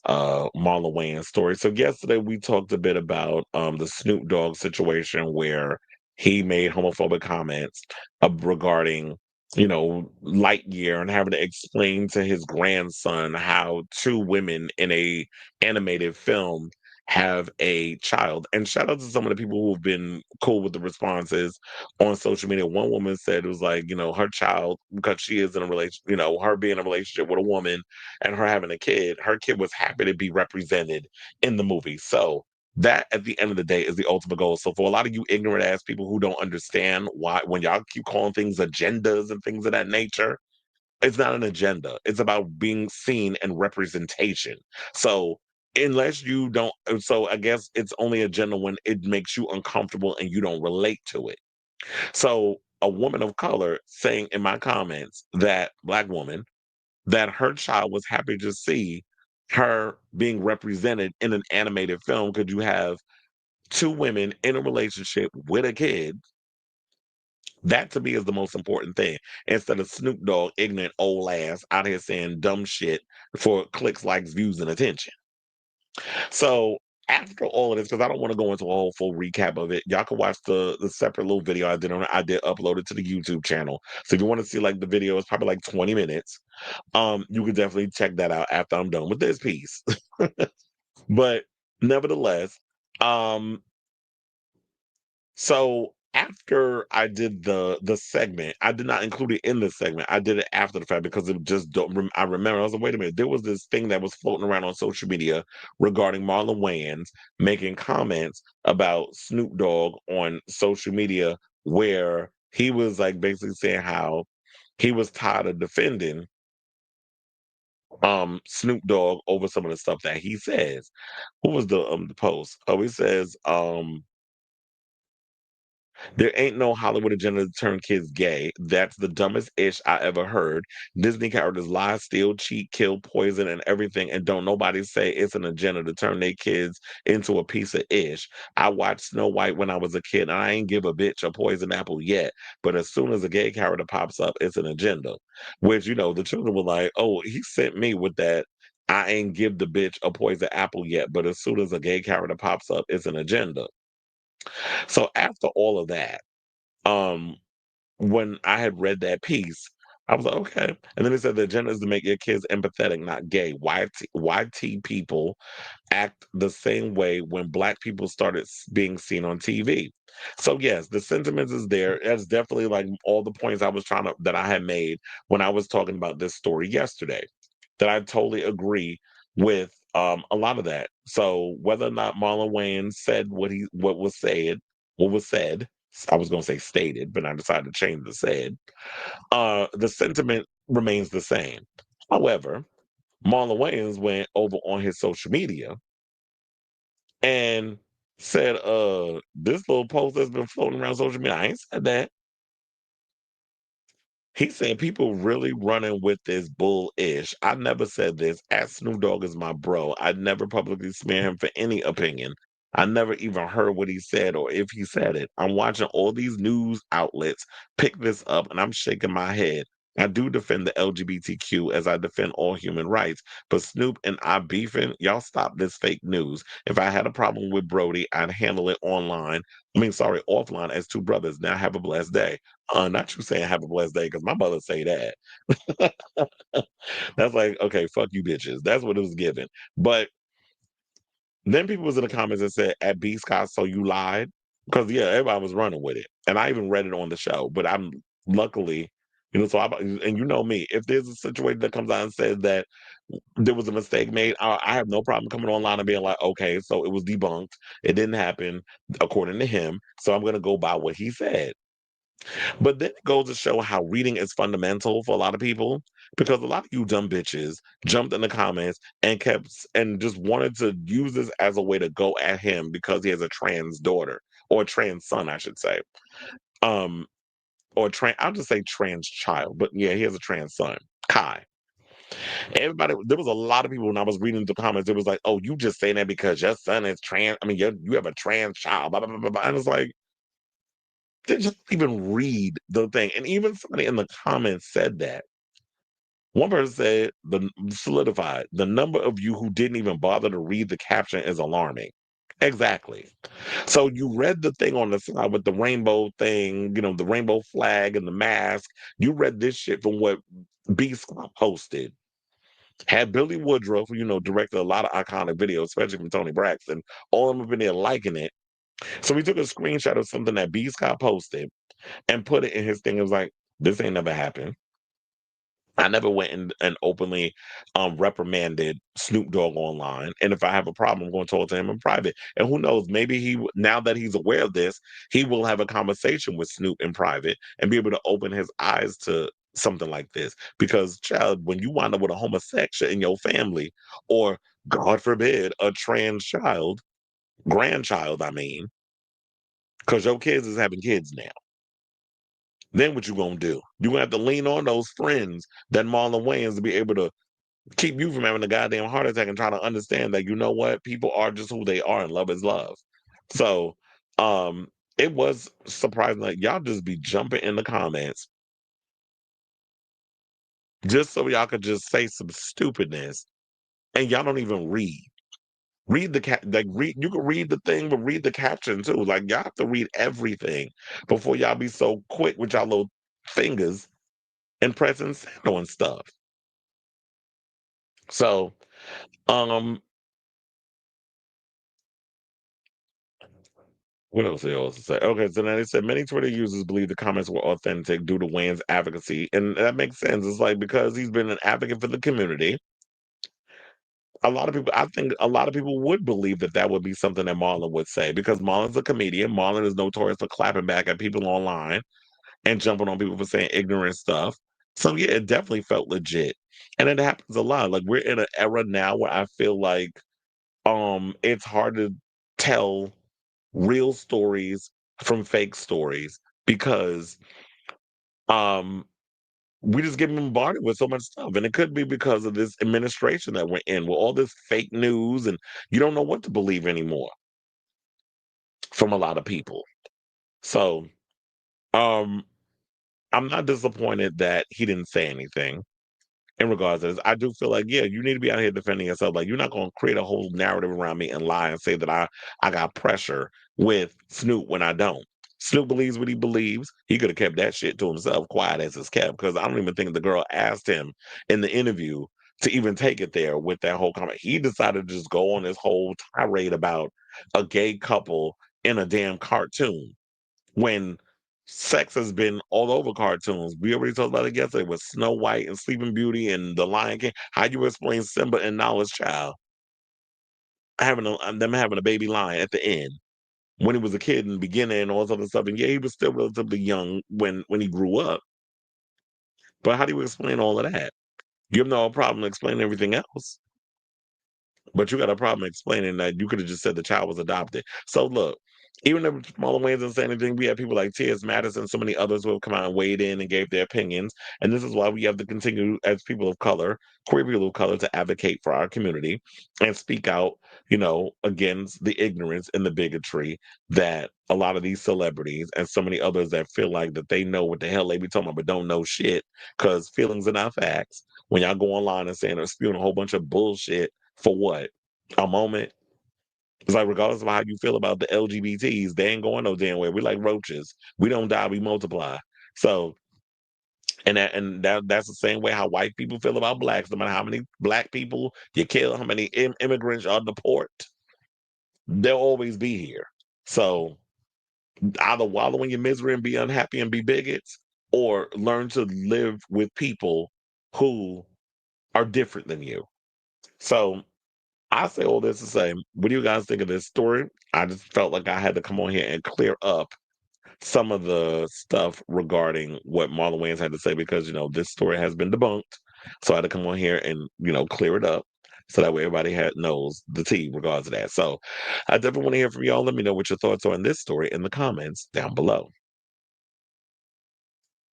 Marlon Wayans story. So yesterday we talked a bit about the Snoop Dogg situation where he made homophobic comments regarding, Lightyear and having to explain to his grandson how two women in a animated film have a child. And shout out to some of the people who've been cool with the responses on social media. One woman said it was like, her child, because she is in a relation, her being in a relationship with a woman and her having a kid, her kid was happy to be represented in the movie. So that at the end of the day is the ultimate goal. So for a lot of you ignorant ass people who don't understand why when y'all keep calling things agendas and things of that nature, it's not an agenda. It's about being seen and representation. So unless you don't so I guess it's only agenda when it makes you uncomfortable and you don't relate to it. So a woman of color saying in my comments, that black woman, that her child was happy to see her being represented in an animated film. Could you have two women in a relationship with a kid? That to me is the most important thing. Instead of Snoop Dogg, ignorant old ass, out here saying dumb shit for clicks, likes, views, and attention. So after all of this, because I don't want to go into a whole full recap of it, y'all can watch the separate little video I did on it. I did upload it to the YouTube channel. So if you want to see like the video, it's probably like 20 minutes. You can definitely check that out after I'm done with this piece. But nevertheless, um, so after I did the segment, I did not include it in the segment. I did it after the fact because it just don't. I remember I was like, wait a minute, there was this thing that was floating around on social media regarding Marlon Wayans making comments about Snoop Dogg on social media, where he was like basically saying how he was tired of defending Snoop Dogg over some of the stuff that he says. What was the post? Oh, he says, there ain't no Hollywood agenda to turn kids gay. That's the dumbest ish I ever heard. Disney characters lie, steal, cheat, kill, poison, and everything, and don't nobody say it's an agenda to turn their kids into a piece of ish. I watched Snow White when I was a kid, and I ain't give a bitch a poison apple yet. But as soon as a gay character pops up, it's an agenda. Which, the children were like, oh, he sent me with that. I ain't give the bitch a poison apple yet, but as soon as a gay character pops up, it's an agenda. So after all of that, um, when I had read that piece, I was like, okay. And then it said the agenda is to make your kids empathetic, not gay. YT people act the same way when black people started being seen on TV. So yes, the sentiments is there. That's definitely like all the points that I had made when I was talking about this story yesterday. That I totally agree with a lot of that. So whether or not Marlon Wayans said what was said, I was going to say stated, but I decided to change the said. The sentiment remains the same. However, Marlon Wayans went over on his social media and said, this little post that's been floating around social media, I ain't said that. He said people really running with this bull-ish. I never said this. As Snoop Dogg is my bro. I never publicly smear him for any opinion. I never even heard what he said or if he said it. I'm watching all these news outlets pick this up and I'm shaking my head. I do defend the LGBTQ as I defend all human rights, but Snoop and I beefing, y'all stop this fake news. If I had a problem with Brody, I'd handle it online. Offline as two brothers. Now have a blessed day. Not you saying have a blessed day, because my mother say that. That's like, okay, fuck you bitches. That's what it was given. But then people was in the comments that said, at B Scott, so you lied? Because yeah, everybody was running with it. And I even read it on the show. But I'm luckily, and you know me, if there's a situation that comes out and says that there was a mistake made, I have no problem coming online and being like, okay, so it was debunked. It didn't happen according to him. So I'm gonna go by what he said. But then it goes to show how reading is fundamental for a lot of people, because a lot of you dumb bitches jumped in the comments and and just wanted to use this as a way to go at him because he has a trans daughter, or a trans son, I should say. Um, or I'll just say trans child, but yeah, he has a trans son, Kai. Everybody, there was a lot of people when I was reading the comments, it was like, oh, you just saying that because your son is trans. I mean, you have a trans child, blah, blah, blah, blah, blah. And it's like, did you even read the thing? And even somebody in the comments said that. One person said, the solidified, the number of you who didn't even bother to read the caption is alarming. Exactly. So you read the thing on the side with the rainbow thing, the rainbow flag and the mask. You read this shit from what B Scott posted. Had Billy Woodruff, directed a lot of iconic videos, especially from Tony Braxton. All of them have been there liking it. So we took a screenshot of something that B Scott posted and put it in his thing. It was like, this ain't never happened. I never went and openly reprimanded Snoop Dogg online. And if I have a problem, I'm going to talk to him in private. And who knows, maybe now that he's aware of this, he will have a conversation with Snoop in private and be able to open his eyes to something like this. Because, child, when you wind up with a homosexual in your family, or God forbid, a trans child, grandchild, I mean, because your kids is having kids now. Then what you gonna do? You gonna have to lean on those friends that Marlon Wayans to be able to keep you from having a goddamn heart attack and try to understand that you know what, people are just who they are and love is love. So it was surprising that y'all just be jumping in the comments just so y'all could just say some stupidness and y'all don't even read. Read the read, you can read the thing, but read the caption too. Like y'all have to read everything before y'all be so quick with y'all little fingers and pressing send on stuff. So, um, what else they also say? Okay, so now they said many Twitter users believe the comments were authentic due to Wayne's advocacy, and that makes sense. It's like because he's been an advocate for the community. I think a lot of people would believe that that would be something that Marlon would say because Marlon's a comedian. Marlon is notorious for clapping back at people online and jumping on people for saying ignorant stuff. So yeah, it definitely felt legit, and it happens a lot. Like we're in an era now where I feel like it's hard to tell real stories from fake stories because um we just get bombarded with so much stuff. And it could be because of this administration that we're in with all this fake news and you don't know what to believe anymore from a lot of people. So um I'm not disappointed that he didn't say anything in regards to this. I do feel like, yeah, you need to be out here defending yourself. Like, you're not going to create a whole narrative around me and lie and say that I got pressure with Snoop when I don't. Snoop believes what he believes. He could have kept that shit to himself, quiet as it's kept, because I don't even think the girl asked him in the interview to even take it there with that whole comment. He decided to just go on this whole tirade about a gay couple in a damn cartoon when sex has been all over cartoons. We already talked about it yesterday with Snow White and Sleeping Beauty and The Lion King. How you explain Simba and Nala's child them having a baby lion at the end when he was a kid in the beginning and all this other stuff. And yeah, he was still relatively young when he grew up. But how do you explain all of that? You have no problem explaining everything else. But you got a problem explaining that you could have just said the child was adopted. So look, even if Marlon Wayans didn't say anything, we have people like T.S. Madison, so many others who have come out and weighed in and gave their opinions. And this is why we have to continue as people of color, queer people of color, to advocate for our community and speak out, against the ignorance and the bigotry that a lot of these celebrities and so many others that feel like that they know what the hell they be talking about, but don't know shit because feelings are not facts. When y'all go online and saying or spewing a whole bunch of bullshit for what? A moment? It's like regardless of how you feel about the LGBTs, they ain't going no damn way. We like roaches. We don't die, we multiply. So that's the same way how white people feel about blacks. No matter how many black people you kill, how many immigrants are deport, they'll always be here. So either wallow in your misery and be unhappy and be bigots, or learn to live with people who are different than you. So I say all this to say, what do you guys think of this story? I just felt like I had to come on here and clear up some of the stuff regarding what Marlon Wayans had to say because, this story has been debunked. So I had to come on here and, clear it up so that way everybody knows the tea regards to that. So I definitely want to hear from y'all. Let me know what your thoughts are on this story in the comments down below.